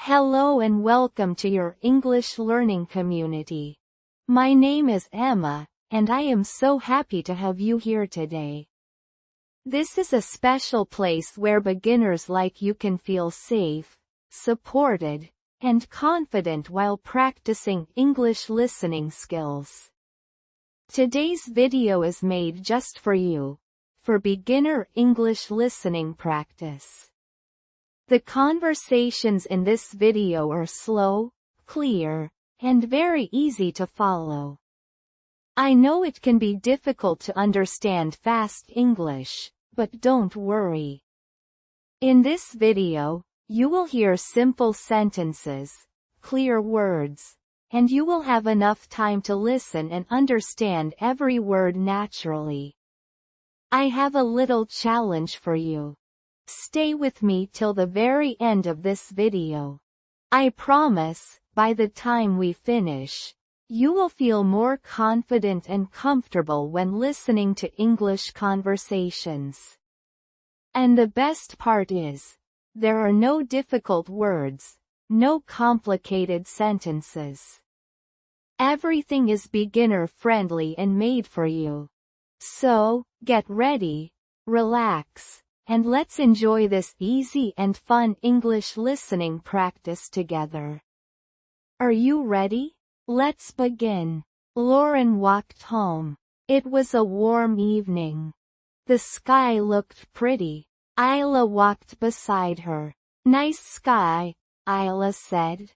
Hello and welcome to your English learning community. My name is Emma, and I am so happy to have you here today. This is a special place where beginners like you can feel safe, supported, and confident while practicing English listening skills. Today's video is made just for you, for beginner English listening practice. The conversations in this video are slow, clear, and very easy to follow. I know it can be difficult to understand fast English, but don't worry. In this video, you will hear simple sentences, clear words, and you will have enough time to listen and understand every word naturally. I have a little challenge for you. Stay with me till the very end of this video. I promise, by the time we finish, you will feel more confident and comfortable when listening to English conversations. And the best part is, there are no difficult words, no complicated sentences. Everything is beginner-friendly and made for you. So, get ready, relax, and let's enjoy this easy and fun English listening practice together. Are you ready? Let's begin. Lauren walked home. It was a warm evening. The sky looked pretty. Isla walked beside her. Nice sky, Isla said.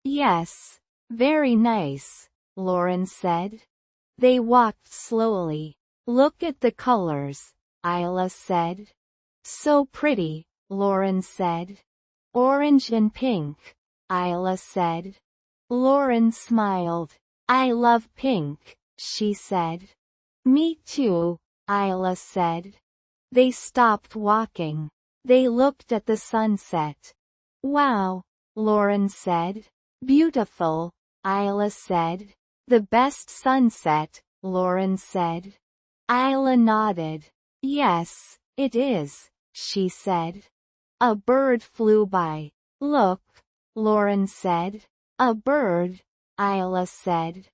Yes, very nice, Lauren said. They walked slowly. Look at the colors, Isla said. So pretty, Lauren said. Orange and pink, Isla said. Lauren smiled. I love pink, she said. Me too, Isla said. They stopped walking. They looked at the sunset. Wow, Lauren said. Beautiful, Isla said. The best sunset, Lauren said. Isla nodded. Yes, it is, she said. A bird flew by. Look, Lauren said. A bird, Isla said.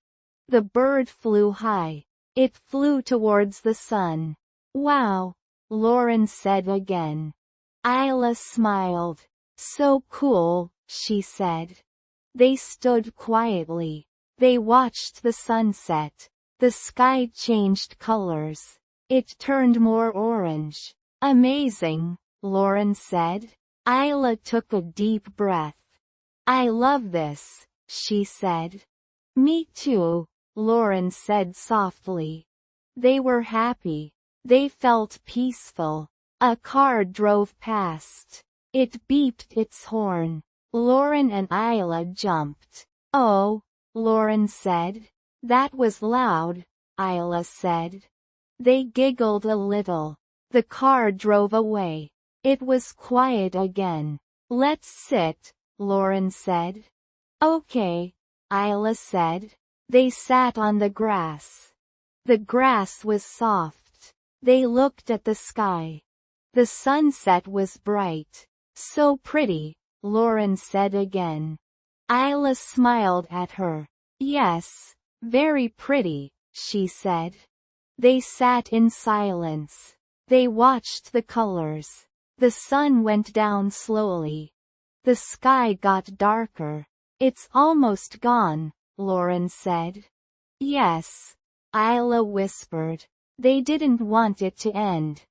The bird flew high. It flew towards the sun. Wow, Lauren said again. Isla smiled. So cool, she said. They stood quietly. They watched the sunset. The sky changed colors. It turned more orange. Amazing, Lauren said. Isla took a deep breath. I love this, she said. Me too, Lauren said softly. They were happy. They felt peaceful. A car drove past. It beeped its horn. Lauren and Isla jumped. Oh, Lauren said. That was loud, Isla said. They giggled a little. The car drove away. It was quiet again. Let's sit, Lauren said. Okay, Isla said. They sat on the grass. The grass was soft. They looked at the sky. The sunset was bright. So pretty, Lauren said again. Isla smiled at her. Yes, very pretty, she said. They sat in silence. They watched the colors. The sun went down slowly. The sky got darker. It's almost gone, Lauren said. Yes, Isla whispered. They didn't want it to end.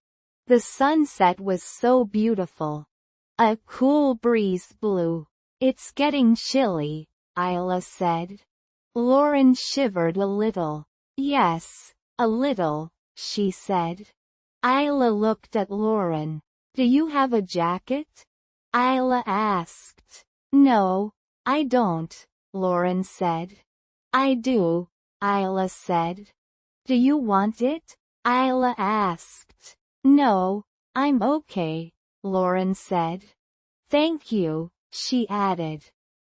The sunset was so beautiful. A cool breeze blew. It's getting chilly, Isla said. Lauren shivered a little. Yes, a little, she said. Isla looked at Lauren. Do you have a jacket? Isla asked. No, I don't, Lauren said. I do, Isla said. Do you want it? Isla asked. No, I'm okay, Lauren said. Thank you, she added.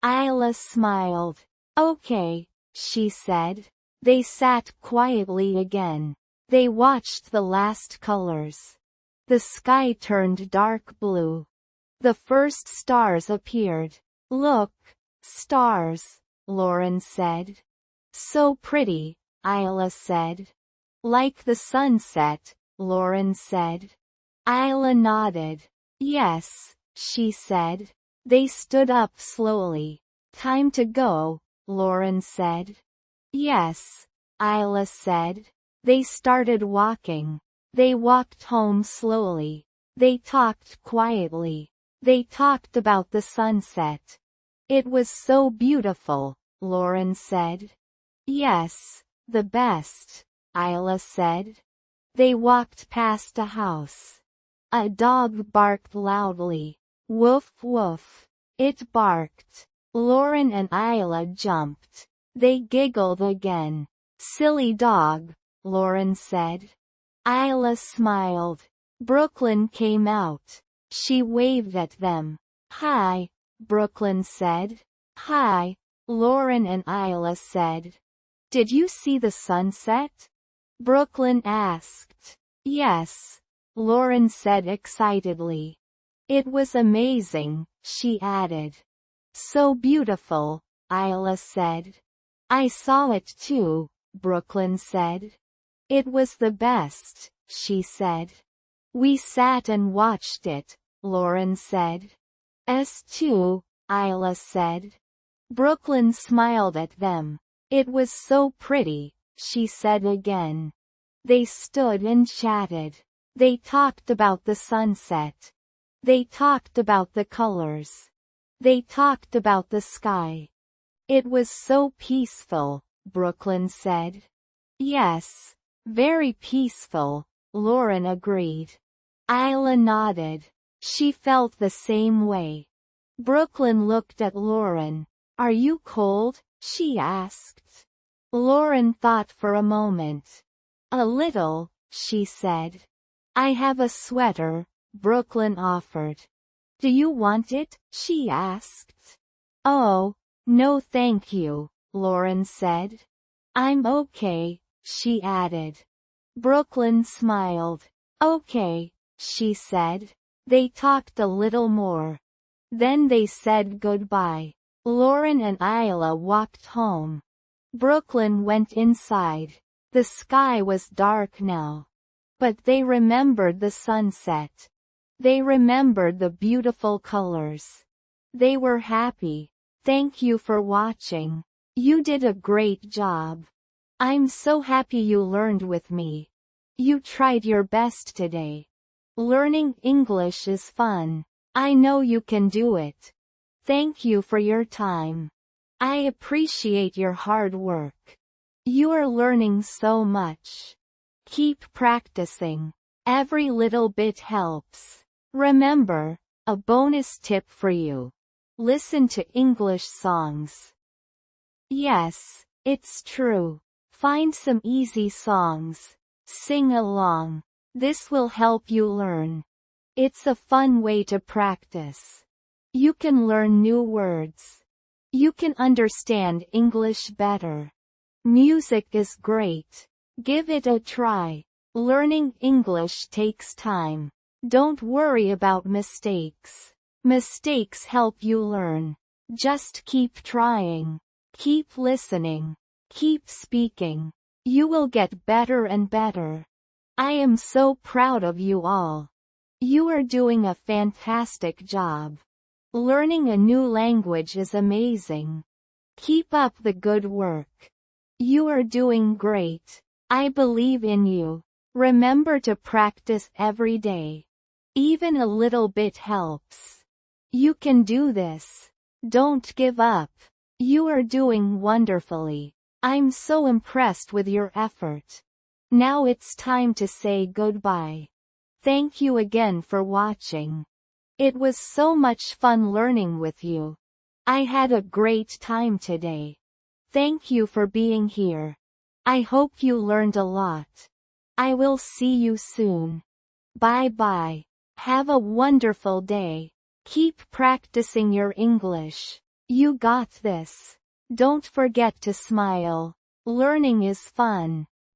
Isla smiled. Okay, she said. They sat quietly again. They watched the last colors. The sky turned dark blue. The first stars appeared. Look, stars, Lauren said. So pretty, Isla said. Like the sunset, Lauren said. Isla nodded. Yes, she said. They stood up slowly. Time to go, Lauren said. Yes, Isla said. They started walking. They walked home slowly. They talked quietly. They talked about the sunset. It was so beautiful, Lauren said. Yes, the best, Isla said. They walked past a house. A dog barked loudly. Woof woof. It barked. Lauren and Isla jumped. They giggled again. Silly dog, Lauren said. Isla smiled. Brooklyn came out. She waved at them. Hi, Brooklyn said. Hi, Lauren and Isla said. Did you see the sunset? Brooklyn asked. Yes, Lauren said excitedly. It was amazing, she added. So beautiful, Isla said. I saw it too, Brooklyn said. It was the best, she said. We sat and watched it, Lauren said. Us too, Isla said. Brooklyn smiled at them. It was so pretty, she said again. They stood and chatted. They talked about the sunset. They talked about the colors. They talked about the sky. It was so peaceful, Brooklyn said. Yes, very peaceful, Lauren agreed. Isla nodded. She felt the same way. Brooklyn looked at Lauren. Are you cold? She asked. Lauren thought for a moment. A little, she said. I have a sweater, Brooklyn offered. Do you want it? She asked. Oh, no thank you, Lauren said. I'm okay, she added. Brooklyn smiled. Okay, she said. They talked a little more. Then they said goodbye. Lauren and Isla walked home. Brooklyn went inside. The sky was dark now. But they remembered the sunset. They remembered the beautiful colors. They were happy. Thank you for watching. You did a great job. I'm so happy you learned with me. You tried your best today. Learning English is fun. I know you can do it. Thank you for your time. I appreciate your hard work. You are learning so much. Keep practicing. Every little bit helps. Remember, a bonus tip for you. Listen to English songs. Yes, it's true. Find some easy songs. Sing along. This will help you learn. It's a fun way to practice. You can learn new words. You can understand English better. Music is great. Give it a try. Learning English takes time. Don't worry about mistakes. Mistakes help you learn. Just keep trying. Keep listening. Keep speaking. You will get better and better. I am so proud of you all. You are doing a fantastic job. Learning a new language is amazing. Keep up the good work. You are doing great. I believe in you. Remember to practice every day. Even a little bit helps. You can do this. Don't give up. You are doing wonderfully. I'm so impressed with your effort. Now it's time to say goodbye. Thank you again for watching. It was so much fun learning with you. I had a great time today. Thank you for being here. I hope you learned a lot. I will see you soon. Bye bye. Have a wonderful day. Keep practicing your English. You got this. Don't forget to smile. Learning is fun.